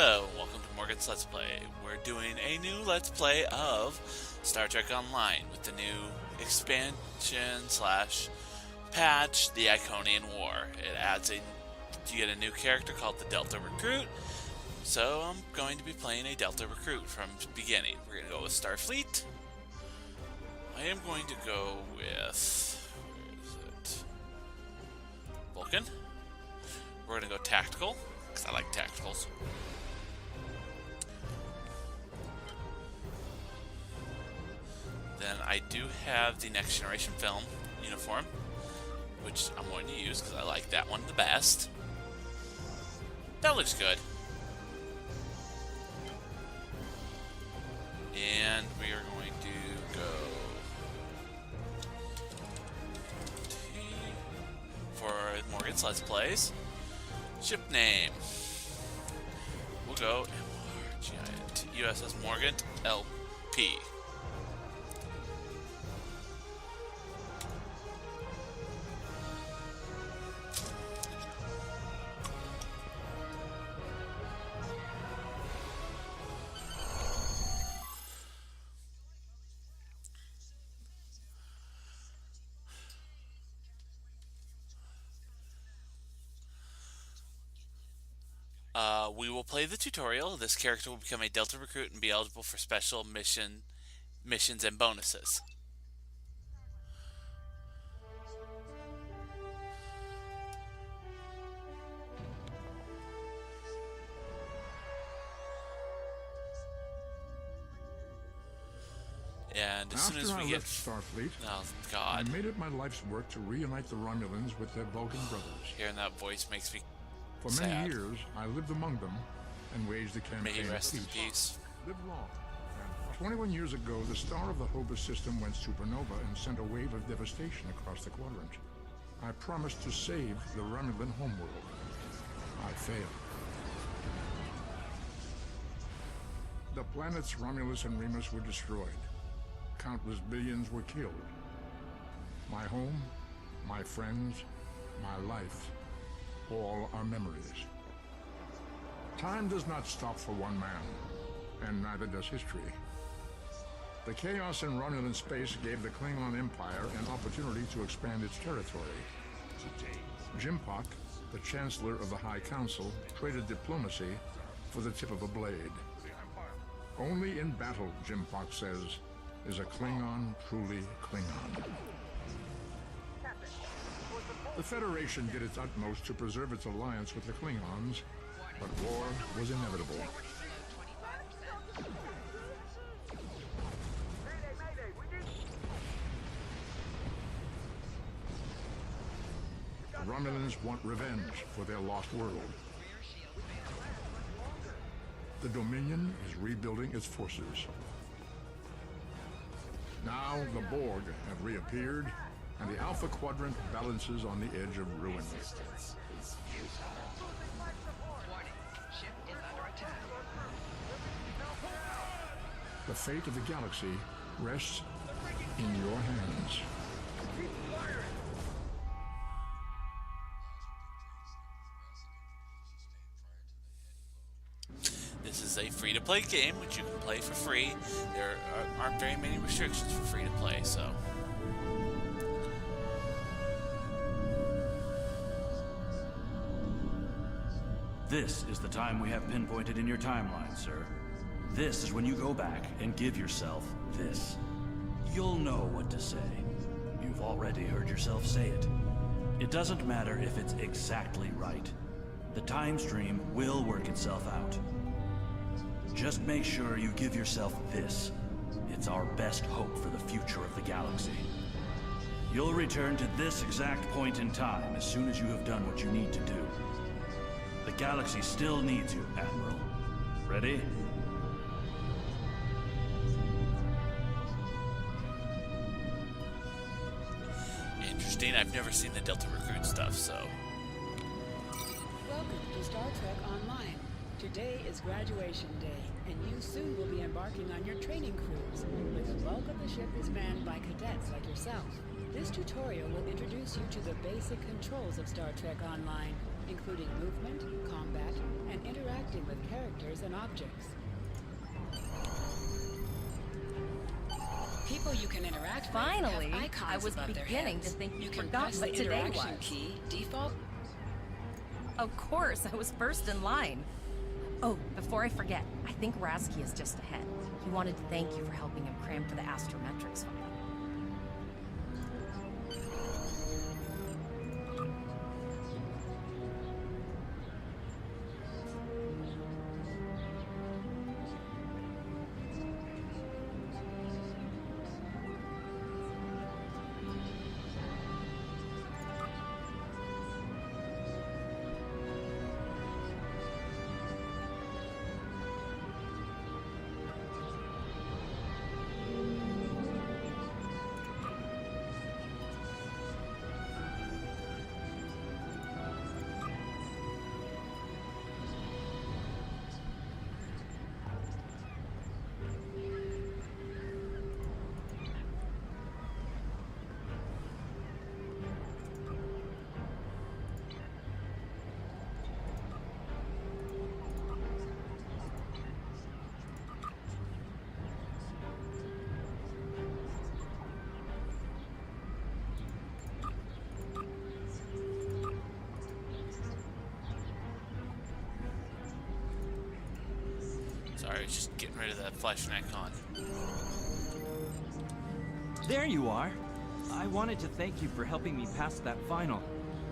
Hello, and welcome to Morgan's Let's Play. We're doing a new Let's Play of Star Trek Online with the new expansion / patch, the Iconian War. It adds you get a new character called the Delta Recruit. So I'm going to be playing a Delta Recruit from the beginning. We're going to go with Starfleet. I am going to go with, where is it? Vulcan. We're going to go tactical, because I like tacticals. Then I do have the Next Generation film uniform, which I'm going to use because I like that one the best. That looks good. And we are going to go for Morgan's Let's Plays. Ship name. We'll go USS Morgan LP. We will play the tutorial. This character will become a Delta Recruit and be eligible for special missions and bonuses. And as soon as we get Starfleet, oh God, I made it my life's work to reunite the Romulans with their Vulcan brothers. Hearing that voice makes me For sad. many years, I lived among them and waged the campaign May he rest in of peace. peace. Live long. And 21 years ago, the star of the Hobus system went supernova and sent a wave of devastation across the quadrant. I promised to save the Romulan homeworld. I failed. The planets Romulus and Remus were destroyed. Countless billions were killed. My home, my friends, my life, all are memories. Time does not stop for one man, and neither does history. The chaos in Romulan space gave the Klingon Empire an opportunity to expand its territory. Jimpock, the Chancellor of the High Council, traded diplomacy for the tip of a blade. Only in battle, Jimpock says, is a Klingon truly Klingon. The Federation did its utmost to preserve its alliance with the Klingons, but war was inevitable. The Romulans want revenge for their lost world. The Dominion is rebuilding its forces. Now the Borg have reappeared, and the Alpha Quadrant balances on the edge of ruin. The fate of the galaxy rests in your hands. This is a free-to-play game, which you can play for free. There aren't very many restrictions for free-to-play, so... This is the time we have pinpointed in your timeline, sir. This is when you go back and give yourself this. You'll know what to say. You've already heard yourself say it. It doesn't matter if it's exactly right. The time stream will work itself out. Just make sure you give yourself this. It's our best hope for the future of the galaxy. You'll return to this exact point in time as soon as you have done what you need to do. The galaxy still needs you, Admiral. Ready? Interesting. I've never seen the Delta Recruit stuff, so... Welcome to Star Trek Online. Today is graduation day, and you soon will be embarking on your training cruise, where the bulk of the ship is manned by cadets like yourself. This tutorial will introduce you to the basic controls of Star Trek Online, including movement, combat, and interacting with characters characters and objects. People you can interact with Finally, have icons I was above their beginning heads. to think you can forgot press what the today interaction was. key default. Of course, I was first in line. Oh, before I forget, I think Rasky is just ahead. He wanted to thank you for helping him cram for the astrometrics final. Sorry, just getting rid of that flashing icon. There you are. I wanted to thank you for helping me pass that final,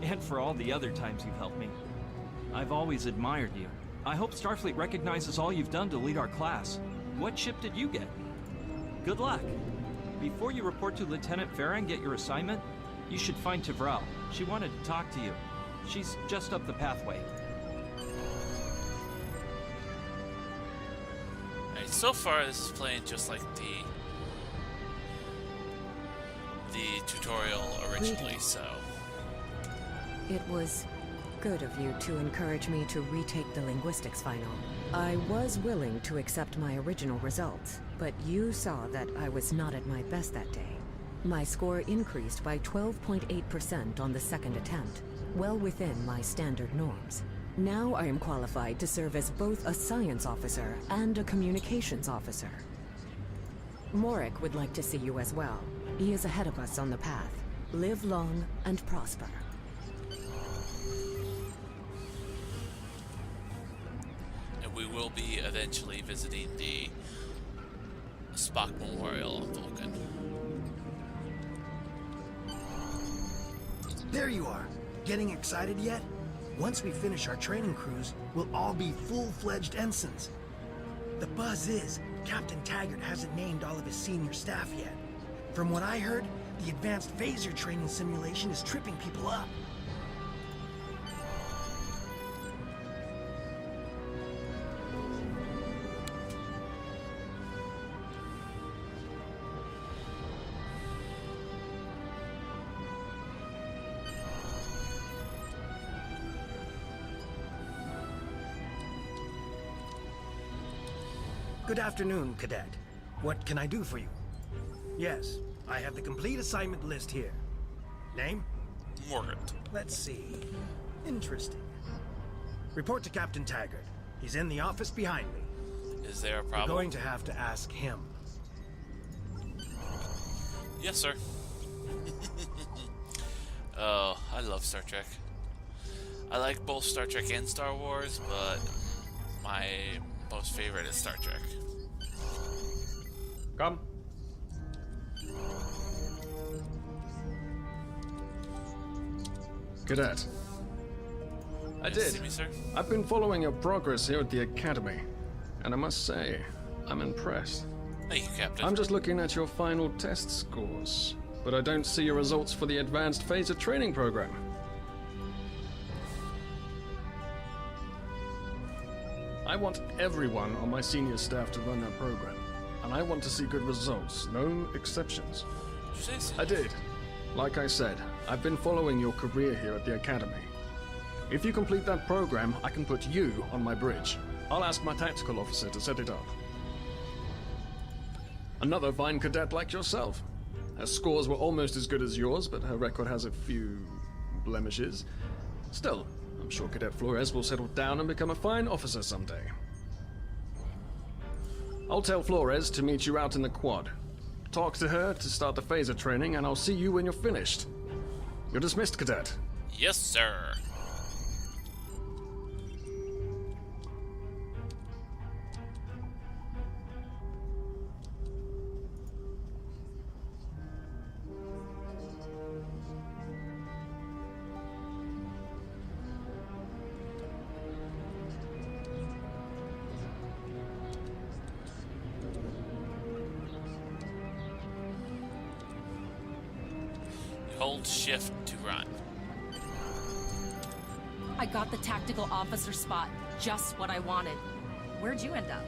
and for all the other times you've helped me. I've always admired you. I hope Starfleet recognizes all you've done to lead our class. What ship did you get? Good luck. Before you report to Lieutenant Farah and get your assignment, you should find Tavral. She wanted to talk to you. She's just up the pathway. Alright, so far this is playing just like the tutorial originally, so... It was good of you to encourage me to retake the linguistics final. I was willing to accept my original results, but you saw that I was not at my best that day. My score increased by 12.8% on the second attempt, well within my standard norms. Now I am qualified to serve as both a science officer and a communications officer. Morik would like to see you as well. He is ahead of us on the path. Live long and prosper. And we will be eventually visiting the Spock Memorial on Vulcan. There you are. Getting excited yet? Once we finish our training cruise, we'll all be full-fledged ensigns. The buzz is, Captain Taggart hasn't named all of his senior staff yet. From what I heard, the advanced phaser training simulation is tripping people up. Good afternoon, Cadet. What can I do for you? Yes, I have the complete assignment list here. Name? Morgan. Let's see. Interesting. Report to Captain Taggart. He's in the office behind me. Is there a You're problem? going to have to ask him. Yes, sir. Oh, I love Star Trek. I like both Star Trek and Star Wars, but my most favorite is Star Trek. Come. Cadet. I Nice did. to see me, sir. I've been following your progress here at the Academy, and I must say, I'm impressed. Thank you, Captain. I'm just looking at your final test scores, but I don't see your results for the Advanced Phaser Training Program. I want everyone on my senior staff to run that program, and I want to see good results, no exceptions. Did you say so? I did. Like I said, I've been following your career here at the Academy. If you complete that program, I can put you on my bridge. I'll ask my tactical officer to set it up. Another fine cadet like yourself. Her scores were almost as good as yours, but her record has a few blemishes. Still, I'm sure Cadet Flores will settle down and become a fine officer someday. I'll tell Flores to meet you out in the quad. Talk to her to start the phaser training, and I'll see you when you're finished. You're dismissed, Cadet. Yes, sir. Hold shift to run. I got the tactical officer spot. Just what I wanted. Where'd you end up?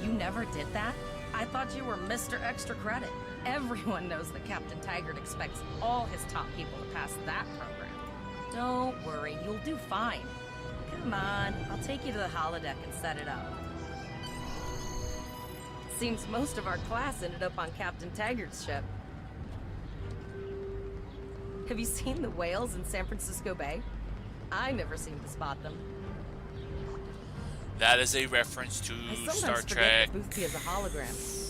You never did that? I thought you were Mr. Extra Credit. Everyone knows that Captain Taggart expects all his top people to pass that program. Don't worry, you'll do fine. Come on, I'll take you to the holodeck and set it up. Seems most of our class ended up on Captain Taggart's ship. Have you seen the whales in San Francisco Bay? I never seem to spot them. That is a reference to Star Trek. Boothby is a hologram.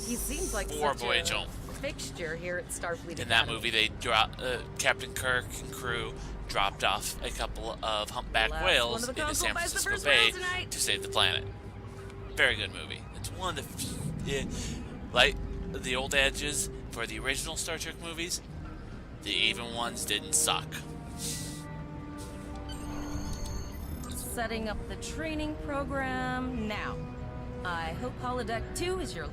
He seems like Or such Voyage a Home. fixture here at Starfleet In that Academy. movie, they Captain Kirk and crew dropped off a couple of humpback Last whales one of the into console San buys the Francisco first Bay round tonight. to save the planet. Very good movie. It's one of the like the old edges for the original Star Trek movies. The even ones didn't suck. Setting up the training program now. I hope Holodeck 2 is your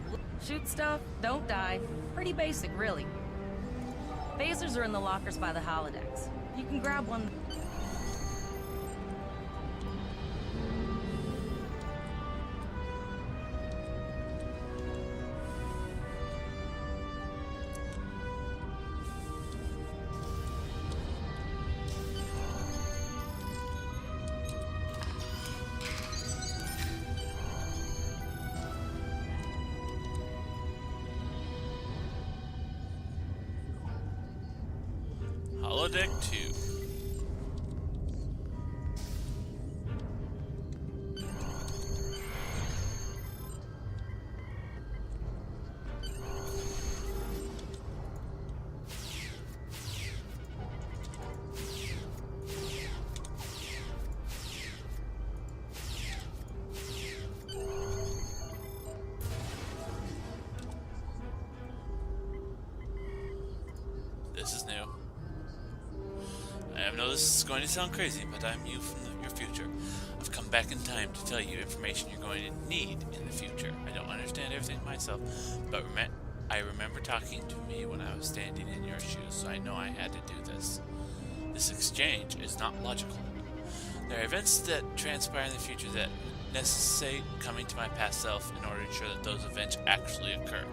shoot stuff, don't die. Pretty basic, really. Phasers are in the lockers by the holodecks. You can grab one. Holodeck 2. This is new. I know this is going to sound crazy, but I'm you from your future. I've come back in time to tell you information you're going to need in the future. I don't understand everything myself, but I remember talking to me when I was standing in your shoes, so I know I had to do this. This exchange is not logical. There are events that transpire in the future that necessitate coming to my past self in order to ensure that those events actually occur.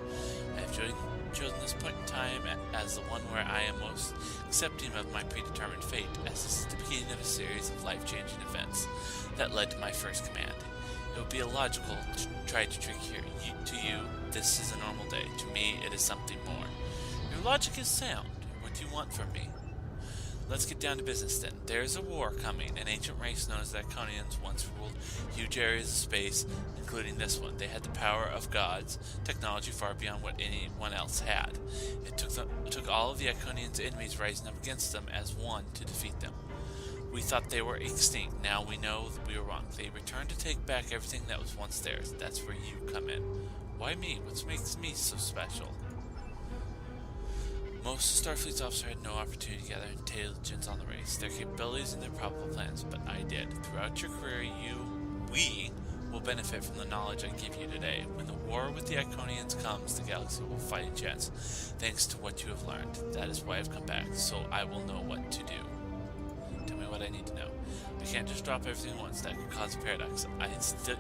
I have chosen this point in time as the one where I am most accepting of my predetermined fate, as this is the beginning of a series of life-changing events that led to my first command. It would be illogical to try to trick to you this is a normal day. To me, it is something more. Your logic is sound. What do you want from me? Let's get down to business then. There's a war coming. An ancient race known as the Iconians once ruled huge areas of space, including this one. They had the power of gods, technology far beyond what anyone else had. It took all of the Iconians' enemies rising up against them as one to defeat them. We thought they were extinct. Now we know that we were wrong. They returned to take back everything that was once theirs. That's where you come in. Why me? What makes me so special? Most of Starfleet's officers had no opportunity to gather intelligence on the race, their capabilities, and their probable plans, but I did. Throughout your career, we will benefit from the knowledge I give you today. When the war with the Iconians comes, the galaxy will fight a chance, thanks to what you have learned. That is why I've come back, so I will know what to do. Tell me what I need to know. I can't just drop everything at once. That could cause a paradox.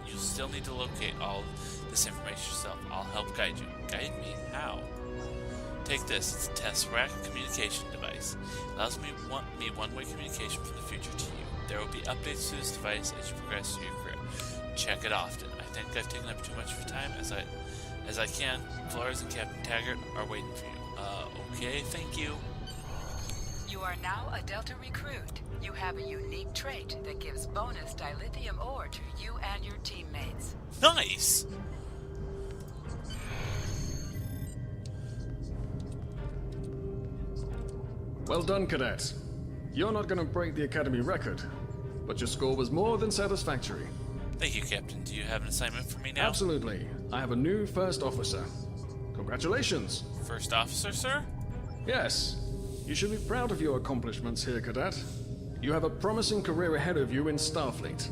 You'll still need to locate all this information yourself. I'll help guide you. Guide me? How? Take this. It's a Tesseract communication device. It allows me one-way communication from the future to you. There will be updates to this device as you progress through your career. Check it often. I think I've taken up too much of your time. As I can, Flores and Captain Taggart are waiting for you. Okay, thank you. You are now a Delta recruit. You have a unique trait that gives bonus dilithium ore to you and your teammates. Nice! Well done, cadet. You're not going to break the Academy record, but your score was more than satisfactory. Thank you, Captain. Do you have an assignment for me now? Absolutely. I have a new first officer. Congratulations. First officer, sir? Yes. You should be proud of your accomplishments here, cadet. You have a promising career ahead of you in Starfleet.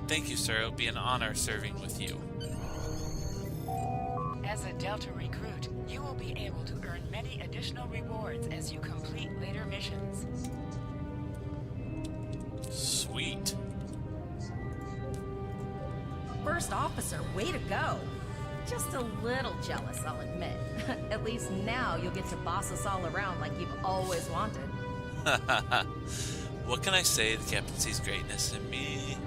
Thank you, sir. It'll be an honor serving with you. As a Delta recruit, you will be able to earn many additional rewards as you complete later missions. Sweet. First officer, way to go. Just a little jealous, I'll admit. At least now you'll get to boss us all around like you've always wanted. What can I say? The captain sees greatness in me.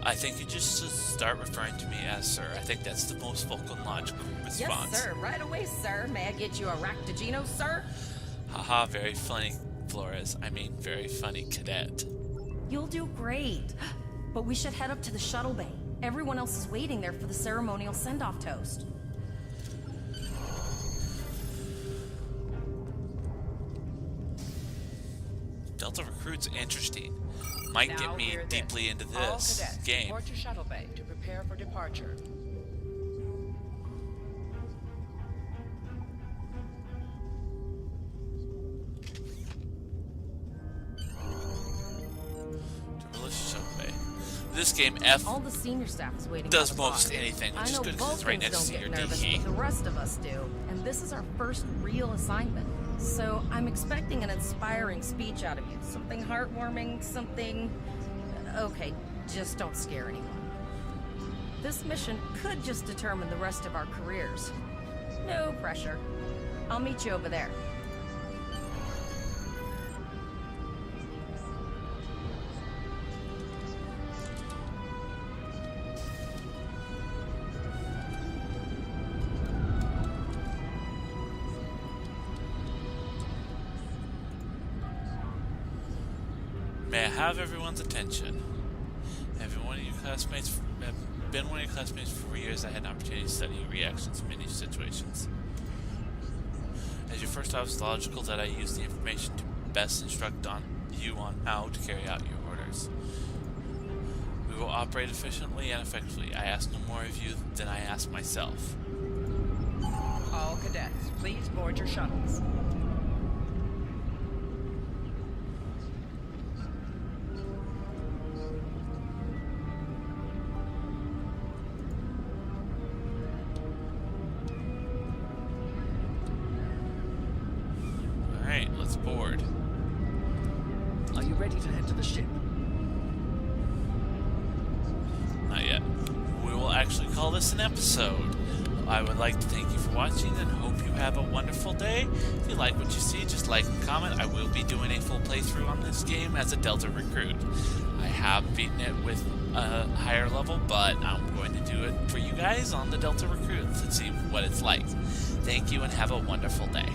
I think you just should start referring to me as sir. I think that's the most vocal and logical response. Yes, sir. Right away, sir. May I get you a Ractagino, sir? Haha, very funny, Flores. I mean, very funny, cadet. You'll do great. But we should head up to the shuttle bay. Everyone else is waiting there for the ceremonial send-off toast. Delta recruit's interesting. Might get me deeply into All this cadets, game. report to shuttle bay to prepare for departure. This game, F All the senior staff is waiting. does by the most bar. anything, I which is know good because it's right Vulcans next to don't your get nervous, D. but the rest of us do, and this is our first real assignment. So I'm expecting an inspiring speech out of you. Something heartwarming, something... Okay, just don't scare anyone. This mission could just determine the rest of our careers. No pressure. I'll meet you over there. May I have everyone's attention? Have been one of your classmates for years. I had an opportunity to study your reactions in many situations. As your first officer, it's logical that I use the information to best instruct you on how to carry out your orders. We will operate efficiently and effectively. I ask no more of you than I ask myself. All cadets, please board your shuttles. Alright, let's board. Are you ready to head to the ship? Not yet. We will actually call this an episode. I would like to thank you for watching and hope you have a wonderful day. If you like what you see, just like and comment. I will be doing a full playthrough on this game as a Delta recruit. I have beaten it with a higher level, but I'm going to do it for you guys on the Delta recruit to see what it's like. Thank you and have a wonderful day.